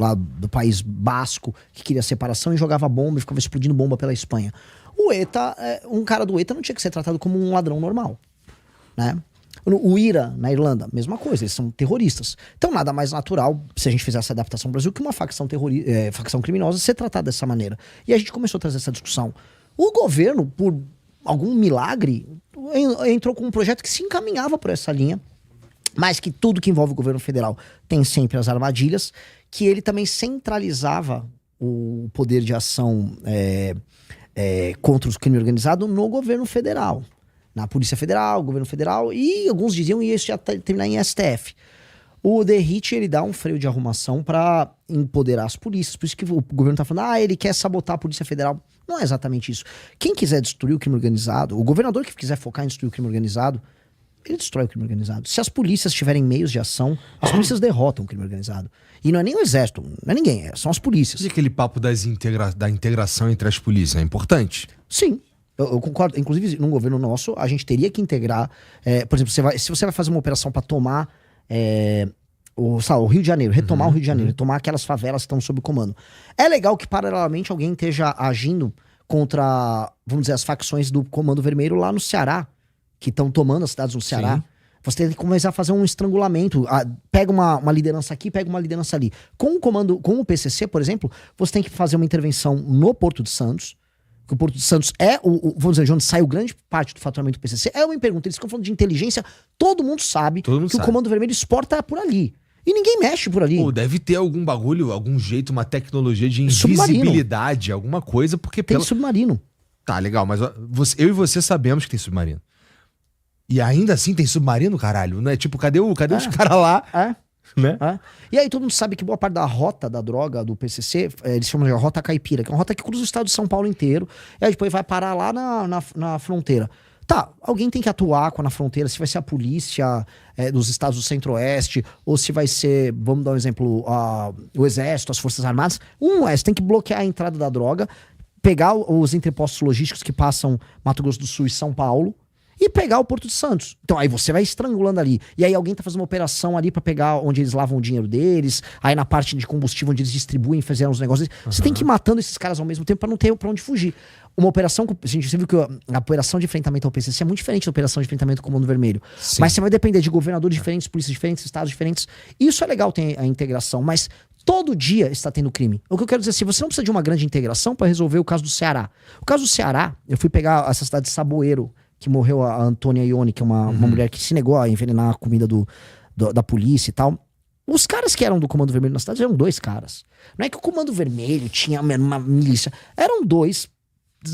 lá do País Basco, que queria separação e jogava bomba e ficava explodindo bomba pela Espanha. O ETA, um cara do ETA não tinha que ser tratado como um ladrão normal, né? O IRA, na Irlanda, mesma coisa, eles são terroristas. Então nada mais natural, se a gente fizer essa adaptação no Brasil, que uma facção criminosa ser tratada dessa maneira. E a gente começou a trazer essa discussão. O governo, por algum milagre, entrou com um projeto que se encaminhava por essa linha, mas que tudo que envolve o governo federal tem sempre as armadilhas, que ele também centralizava o poder de ação contra o crime organizado no governo federal. Na Polícia Federal, governo federal, e alguns diziam que isso já terminar em STF. O Derrite, ele dá um freio de arrumação para empoderar as polícias. Por isso que o governo tá falando, ele quer sabotar a Polícia Federal. Não é exatamente isso. Quem quiser destruir o crime organizado, o governador que quiser focar em destruir o crime organizado, ele destrói o crime organizado. Se as polícias tiverem meios de ação, as polícias derrotam o crime organizado. E não é nem o exército, não é ninguém, são as polícias. E aquele papo da integração entre as polícias é importante? Sim. Eu concordo. Inclusive, num governo nosso, a gente teria que integrar... por exemplo, se você vai fazer uma operação para tomar o Rio de Janeiro, retomar o Rio de Janeiro, retomar aquelas favelas que estão sob comando. É legal que, paralelamente, alguém esteja agindo contra, vamos dizer, as facções do Comando Vermelho lá no Ceará, que estão tomando as cidades no Ceará. Sim. Você tem que começar a fazer um estrangulamento. Pega uma liderança aqui, pega uma liderança ali. Com o PCC, por exemplo, você tem que fazer uma intervenção no Porto de Santos, que o Porto de Santos vamos dizer, de onde sai grande parte do faturamento do PCC. É uma pergunta, eles ficam falando de inteligência, todo mundo sabe que o Comando Vermelho exporta por ali. E ninguém mexe por ali. Pô, deve ter algum bagulho, algum jeito, uma tecnologia de invisibilidade, alguma coisa, porque... Tem submarino. Tá, legal, mas eu e você sabemos que tem submarino. E ainda assim tem submarino, caralho, né? Tipo, cadê os caras lá? Né? E aí todo mundo sabe que boa parte da rota da droga do PCC, eles chamam de rota caipira, que é uma rota que cruza o estado de São Paulo inteiro, e aí depois vai parar lá na fronteira. Tá, alguém tem que atuar na fronteira, se vai ser a polícia dos estados do centro-oeste, ou se vai ser, vamos dar um exemplo, o exército, as forças armadas. Você tem que bloquear a entrada da droga, pegar os entrepostos logísticos que passam Mato Grosso do Sul e São Paulo, e pegar o Porto de Santos. Então aí você vai estrangulando ali. E aí alguém tá fazendo uma operação ali pra pegar onde eles lavam o dinheiro deles, aí na parte de combustível onde eles distribuem, fizeram os negócios. Você tem que ir matando esses caras ao mesmo tempo pra não ter pra onde fugir. Uma operação... Gente, você viu que a operação de enfrentamento ao PCC é muito diferente da operação de enfrentamento ao Comando Vermelho. Sim. Mas você vai depender de governadores diferentes, polícias diferentes, estados diferentes. Isso é legal, tem a integração, mas todo dia está tendo crime. O que eu quero dizer, se você não precisa de uma grande integração pra resolver o caso do Ceará. O caso do Ceará, eu fui pegar essa cidade de Saboeiro, que morreu a Antônia Ione, que é uma mulher que se negou a envenenar a comida da polícia e tal. Os caras que eram do Comando Vermelho na cidade eram 2 caras. Não é que o Comando Vermelho tinha uma milícia. Eram 2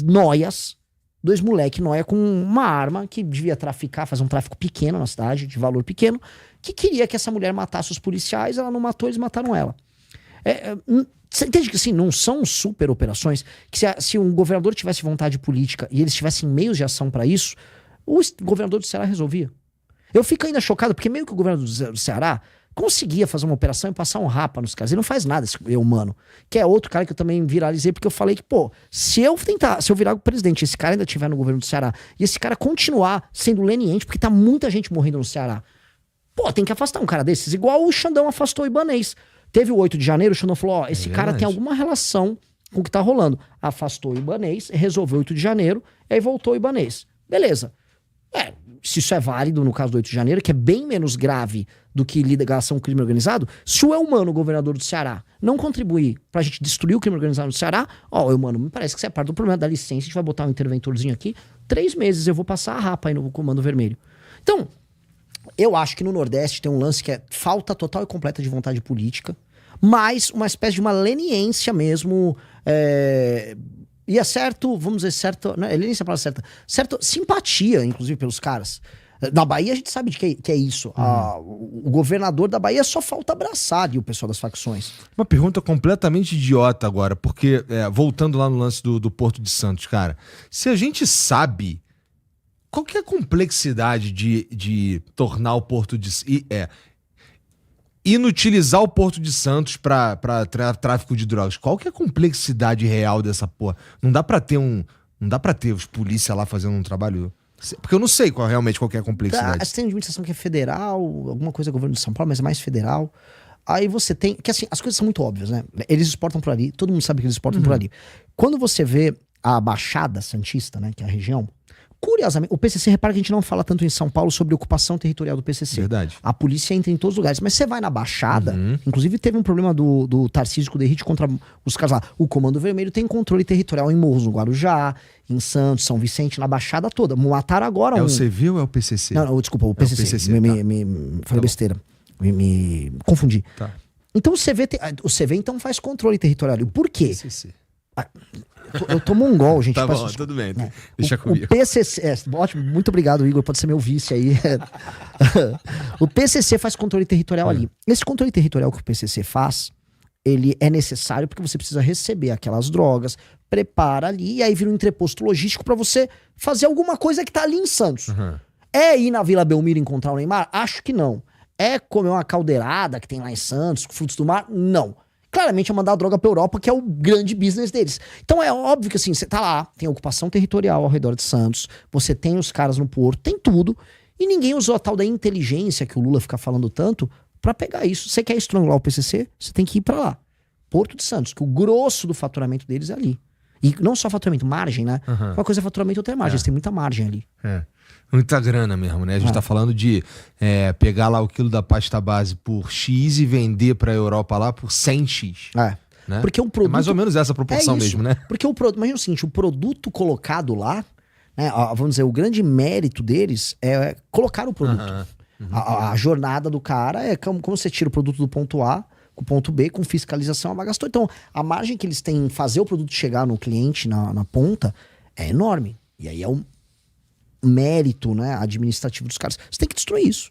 noias, 2 moleque noia com uma arma que devia fazer um tráfico pequeno na cidade, de valor pequeno, que queria que essa mulher matasse os policiais, ela não matou, eles mataram ela. Você entende que assim, não são super operações, que se um governador tivesse vontade política e eles tivessem meios de ação pra isso, o governador do Ceará resolvia. Eu fico ainda chocado, porque meio que o governador do Ceará conseguia fazer uma operação e passar um rapa nos caras. Ele não faz nada, esse humano. Que é outro cara que eu também viralizei, porque eu falei que, se eu virar o presidente, esse cara ainda estiver no governo do Ceará, e esse cara continuar sendo leniente, porque tá muita gente morrendo no Ceará, tem que afastar um cara desses, igual o Xandão afastou o Ibanez. Teve o 8 de janeiro, o Xandão falou, esse cara tem alguma relação com o que tá rolando. Afastou o Ibanez, resolveu o 8 de janeiro, e aí voltou o Ibanez. Beleza. Se isso é válido no caso do 8 de janeiro, que é bem menos grave do que ligação ao crime organizado, se o Eumano, o governador do Ceará, não contribuir pra gente destruir o crime organizado no Ceará, Eumano, me parece que você é parte do problema da licença, a gente vai botar um interventorzinho aqui, 3 meses eu vou passar a rapa aí no Comando Vermelho. Então, eu acho que no Nordeste tem um lance que é falta total e completa de vontade política, mas uma espécie de uma leniência mesmo, e é certo, vamos dizer, leniência é a palavra certa, simpatia, inclusive, pelos caras. Na Bahia a gente sabe de que é isso. O governador da Bahia só falta abraçar ali o pessoal das facções. Uma pergunta completamente idiota agora, porque, voltando lá no lance do Porto de Santos, cara, se a gente sabe qual que é a complexidade de tornar o Porto de... inutilizar o Porto de Santos pra tráfico de drogas. Qual que é a complexidade real dessa porra? Não dá pra ter os polícia lá fazendo um trabalho... Porque eu não sei realmente qual que é a complexidade. Tem administração que é federal, alguma coisa governo de São Paulo, mas é mais federal. Aí você tem... Que assim, as coisas são muito óbvias, né? Eles exportam por ali, todo mundo sabe que eles exportam por ali. Quando você vê a Baixada Santista, né, que é a região, curiosamente, o PCC, repara que a gente não fala tanto em São Paulo sobre ocupação territorial do PCC. Verdade. A polícia entra em todos os lugares. Mas você vai na Baixada, inclusive teve um problema do Tarcísio com o Derrite contra os caras lá. O Comando Vermelho tem controle territorial em morros, no Guarujá, em Santos, São Vicente, na Baixada toda. Mataram agora É o CV ou é o PCC? Não, desculpa, o PCC. PCC, Falei besteira. Me confundi. Tá. Então o CV então faz controle territorial. E por quê? PCC. Eu tô mongol, gente. Tá peço bom, desculpa. tudo bem. É. Deixa comigo. O PCC... ótimo, muito obrigado, Igor. Pode ser meu vice aí. O PCC faz controle territorial ali. Esse controle territorial que o PCC faz, ele é necessário porque você precisa receber aquelas drogas, prepara ali, e aí vira um entreposto logístico pra você fazer alguma coisa que tá ali em Santos. É ir na Vila Belmiro encontrar o Neymar? Acho que não. É comer uma caldeirada que tem lá em Santos, com frutos do mar? Não. Claramente é mandar a droga pra Europa, que é o grande business deles. Então é óbvio que assim, você tá lá, tem ocupação territorial ao redor de Santos, você tem os caras no porto, tem tudo, e ninguém usou a tal da inteligência que o Lula fica falando tanto pra pegar isso. Você quer estrangular o PCC? Você tem que ir pra lá. Porto de Santos, que o grosso do faturamento deles é ali. E não só faturamento, margem, né? Uma coisa é faturamento, outra é margem. Eles têm muita margem ali. Muita grana mesmo, né? A gente tá falando de pegar lá o quilo da pasta base por X e vender pra Europa lá por 100X. Né? Porque o produto... É mais ou menos essa proporção mesmo, né? Porque imagina o seguinte, o produto colocado lá, né, vamos dizer, o grande mérito deles é colocar o produto. A jornada do cara é como você tira o produto do ponto A com o ponto B, com fiscalização, ela gastou. Então, a margem que eles têm em fazer o produto chegar no cliente, na ponta, é enorme. E aí é um mérito, né, administrativo dos caras. Você tem que destruir isso.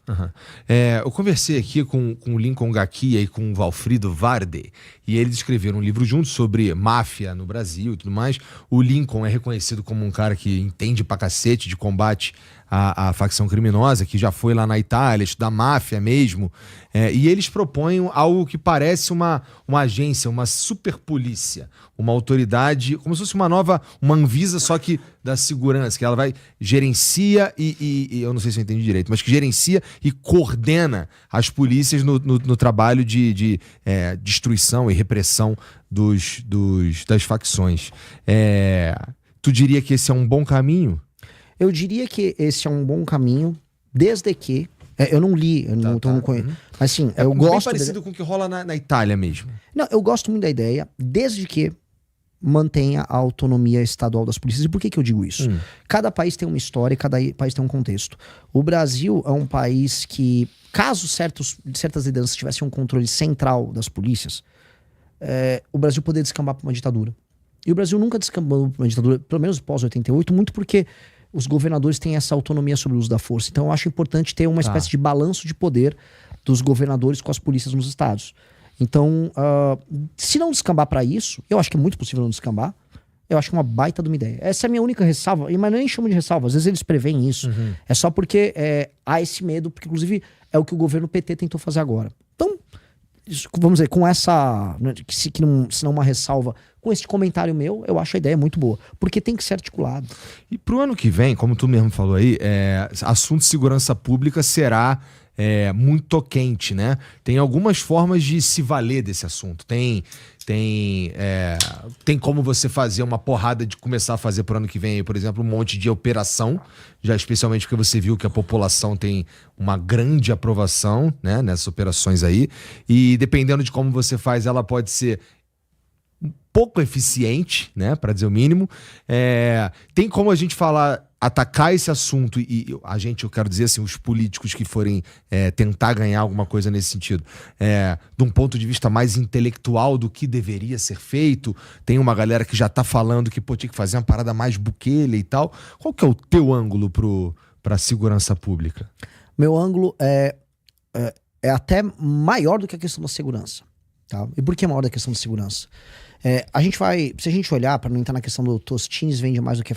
Eu conversei aqui com o Lincoln Gacchia e com o Valfrido Varde, e eles escreveram um livro juntos sobre máfia no Brasil e tudo mais. O Lincoln é reconhecido como um cara que entende pra cacete de combate à facção criminosa, que já foi lá na Itália, estudar máfia mesmo. E eles propõem algo que parece uma agência, uma superpolícia, uma autoridade, como se fosse uma Anvisa, só que da segurança, que ela vai, gerencia e eu não sei se eu entendi direito, mas que gerencia e coordena as polícias no trabalho de destruição e repressão das facções. Tu diria que esse é um bom caminho? Eu diria que esse é um bom caminho, desde que... eu não li, eu não conheço. Mas sim, eu gosto... É bem parecido com o que rola na Itália mesmo. Não, eu gosto muito da ideia, desde que mantenha a autonomia estadual das polícias. E por que eu digo isso? Cada país tem uma história, cada país tem um contexto. O Brasil é um país que, caso certas lideranças tivessem um controle central das polícias, o Brasil poderia descambar para uma ditadura. E o Brasil nunca descambou para uma ditadura, pelo menos pós-88, muito porque os governadores têm essa autonomia sobre o uso da força. Então eu acho importante ter uma espécie de balanço de poder dos governadores com as polícias nos estados. Então, se não descambar para isso, eu acho que é muito possível não descambar, eu acho que é uma baita de uma ideia. Essa é a minha única ressalva, mas eu nem chamo de ressalva, às vezes eles preveem isso. É só porque há esse medo, porque inclusive é o que o governo PT tentou fazer agora. Então, vamos dizer, com essa, se não uma ressalva, com esse comentário meu, eu acho a ideia muito boa, porque tem que ser articulado. E pro ano que vem, como tu mesmo falou aí, assunto de segurança pública será muito quente, né? Tem algumas formas de se valer desse assunto. Tem como você fazer uma porrada de começar a fazer pro ano que vem, por exemplo, um monte de operação, já especialmente porque você viu que a população tem uma grande aprovação, né, nessas operações aí, e dependendo de como você faz, ela pode ser um pouco eficiente, né, para dizer o mínimo. Tem como a gente atacar esse assunto eu quero dizer assim, os políticos que forem tentar ganhar alguma coisa nesse sentido, de um ponto de vista mais intelectual do que deveria ser feito. Tem uma galera que já tá falando que tinha que fazer uma parada mais buquelha e tal. Qual que é o teu ângulo pra segurança pública? Meu ângulo é até maior do que a questão da segurança. Tá? E por que maior da questão da segurança? Se a gente olhar, para não entrar na questão do Tostines vende mais do que a